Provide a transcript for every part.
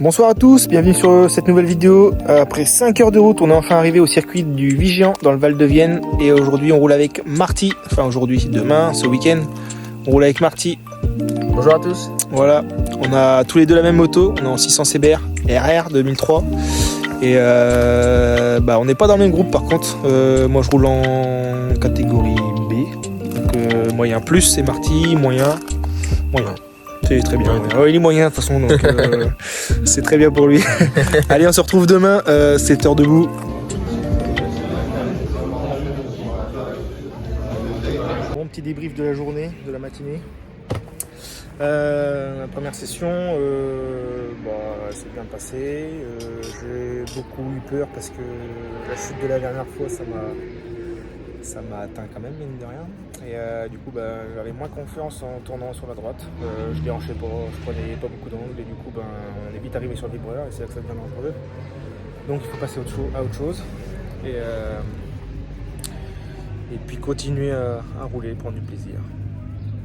Bonsoir à tous, bienvenue sur cette nouvelle vidéo. Après 5 heures de route, on est enfin arrivé au circuit du Vigian dans le Val de Vienne. Et aujourd'hui, on roule avec Marty. Enfin, aujourd'hui, demain, ce week-end, on roule avec Marty. Bonjour à tous. Voilà, on a tous les deux la même moto. On est en 600 CBR RR 2003. Et on n'est pas dans le même groupe par contre. Moi, je roule en catégorie B. Donc, moyen plus, et Marty, moyen. C'est très bien. Ouais. Il est moyen de toute façon, donc c'est très bien pour lui. Allez, on se retrouve demain, 7h debout. Bon petit débrief de la journée, de la matinée. La première session, s'est bien passé. J'ai beaucoup eu peur parce que la chute de la dernière fois, ça m'a atteint quand même, mine de rien. Et du coup, j'avais moins confiance en tournant sur la droite. Je déhanchais pas, je prenais pas beaucoup d'angle et du coup, on est vite arrivé sur le vibreur et c'est là que ça devient dangereux. Donc il faut passer à autre chose. Et puis continuer à rouler, prendre du plaisir.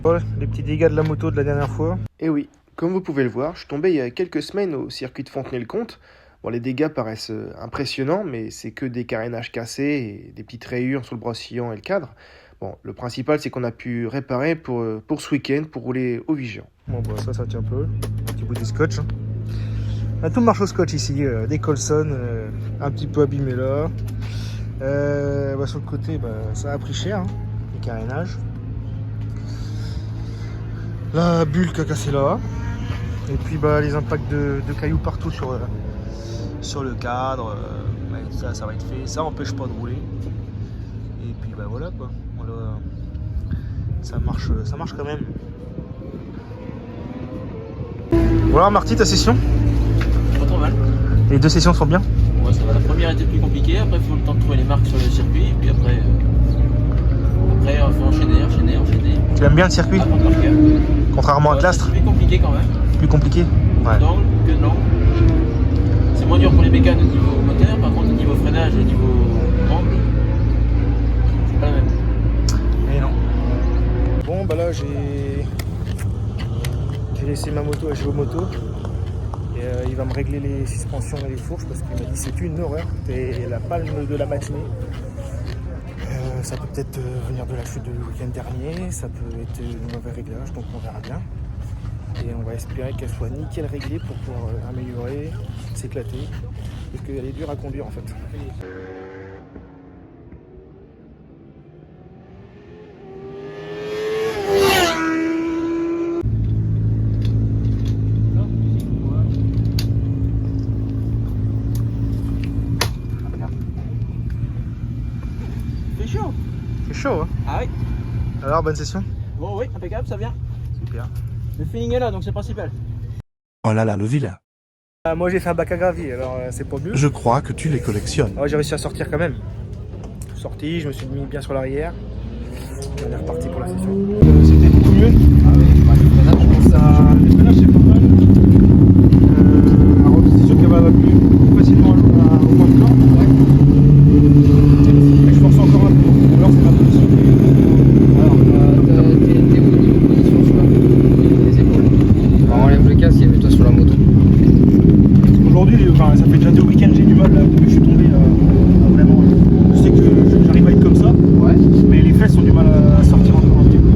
Voilà les petits dégâts de la moto de la dernière fois. Et oui, comme vous pouvez le voir, je suis tombé il y a quelques semaines au circuit de Fontenay-le-Comte. Bon, les dégâts paraissent impressionnants, mais c'est que des carénages cassés et des petites rayures sur le brossillon et le cadre. Bon, le principal, c'est qu'on a pu réparer pour ce week-end, pour rouler au Vigian. Bon, ça tient un peu. Un petit bout de scotch. Tout marche au scotch ici. Des Colson, un petit peu abîmé là. Sur le côté, ça a pris cher, les carénages. La bulle qui a cassé là. Et puis les impacts de cailloux partout sur le cadre. Ça va être fait. Ça empêche pas de rouler. Et puis voilà quoi. Voilà. Ça marche quand même. Voilà Marty, ta session? Pas trop mal. Les deux sessions sont bien? Ouais, ça va. La première était plus compliquée. Après, il faut le temps de trouver les marques sur le circuit. Et puis après, il faut enchaîner. Tu aimes bien le circuit? Apprendre par cœur. Contrairement à Clastres? C'est plus compliqué quand même. Plus compliqué? Ouais. D'angle que de l'angle. C'est moins dur pour les bécanes au niveau moteur. Par contre, au niveau freinage, au niveau angle, c'est pas le même. Mais non. Bon, là, j'ai laissé ma moto à Géomoto. Et il va me régler les suspensions et les fourches parce qu'il m'a dit c'est une horreur. C'est la palme de la matinée. Ça peut peut-être venir de la chute du week-end dernier, ça peut être de mauvais réglages, donc on verra bien. Et on va espérer qu'elle soit nickel réglée pour pouvoir améliorer, s'éclater, parce qu'elle est dure à conduire en fait. C'est chaud, hein? Ah oui. Alors, bonne session? Bon, oui, impeccable, ça vient. Super. Le feeling est là, donc c'est principal. Oh là là, le vilain. Moi j'ai fait un bac à gravier, alors c'est pas mieux. Je crois que tu les collectionnes. J'ai réussi à sortir quand même. Sorti, je me suis mis bien sur l'arrière. On est reparti pour la session. C'était beaucoup mieux. Ah oui, je pense à... Les freinages c'est pas mal. Alors c'est sûr qu'elle va plus facilement au point de plan. Ouais. Je force encore un peu. Alors c'est ma position. Alors, t'es au niveau position sur les épaules. On enlève le casque et mets-toi sur la moto. Aujourd'hui, ça fait déjà 2 week-ends, j'ai du mal là, depuis que je suis tombé vraiment. Je sais que j'arrive à être comme ça, Ouais. mais les fesses ont du mal à sortir encore un petit peu.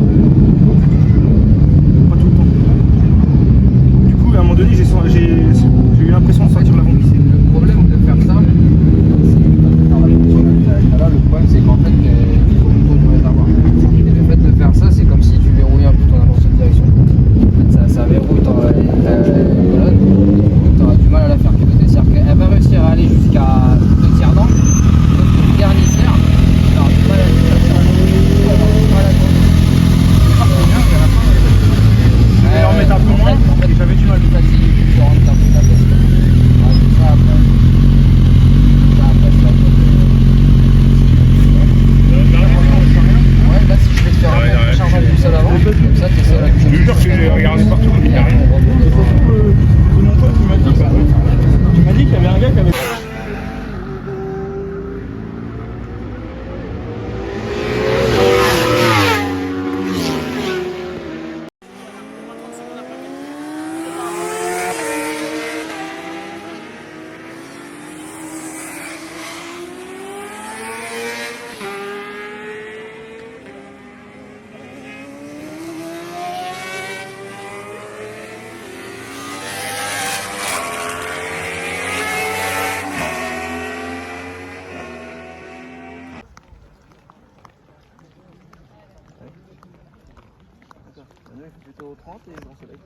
J'étais au 30 et dans soleil.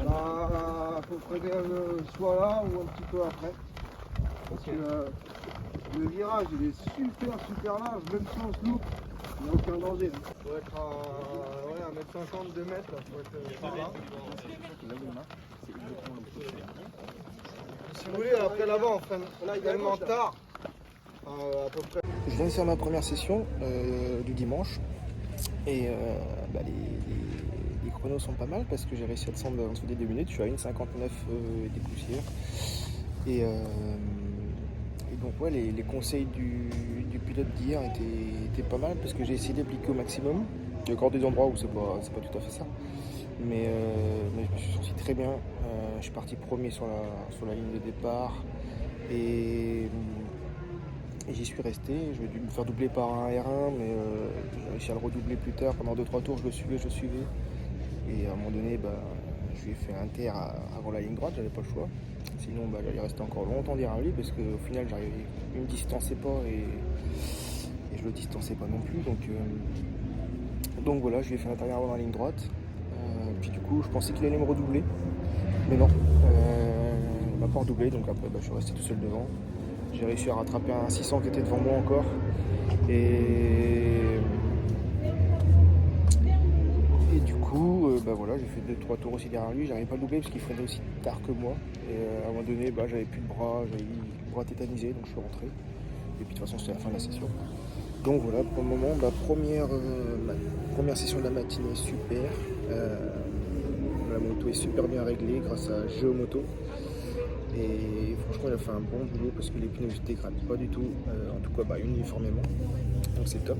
Bah, faut prévenir soit là ou un petit peu après. Parce que le virage il est super large, même si on se loupe, il n'y a aucun danger. Il faut être à 1m50, 2 mètres, là, faut être par là. Si vous voulez, après l'avant, on freine tellement tard, à peu près. Je viens de faire ma première session du dimanche et les chronos sont pas mal parce que j'ai réussi à descendre en dessous des 2 minutes. Je suis à 1,59 des poussières. Et donc ouais, les conseils du pilote d'hier étaient pas mal parce que j'ai essayé d'appliquer au maximum. Il y a encore des endroits où c'est pas tout à fait ça. Mais je me suis senti très bien. Je suis parti premier sur la ligne de départ et j'y suis resté. Je vais dû me faire doubler par un R1, mais j'ai réussi à le redoubler plus tard. Pendant 2-3 tours, je le suivais. Et à un moment donné, je lui ai fait un terre avant la ligne droite, j'avais pas le choix. Sinon, j'allais rester encore longtemps derrière lui parce qu'au final, il me distançait pas et je le distançais pas non plus. Donc voilà, je lui ai fait un intérieur avant la ligne droite. Puis du coup, je pensais qu'il allait me redoubler. Mais non, il m'a pas redoublé. Donc après, je suis resté tout seul devant. J'ai réussi à rattraper un 600 qui était devant moi encore. Et du coup, voilà, j'ai fait 2-3 tours aussi derrière lui. J'arrivais pas à le doubler parce qu'il freinait aussi tard que moi. Et à un moment donné, j'avais plus de bras, j'avais le bras tétanisé, donc je suis rentré. Et puis de toute façon, c'était la fin de la session. Donc voilà, pour le moment, ma première session de la matinée, super. La moto est super bien réglée grâce à Géomoto. Et franchement, il a fait un bon boulot parce que les pneus ne se dégradent pas du tout, en tout cas uniformément. Donc c'est top.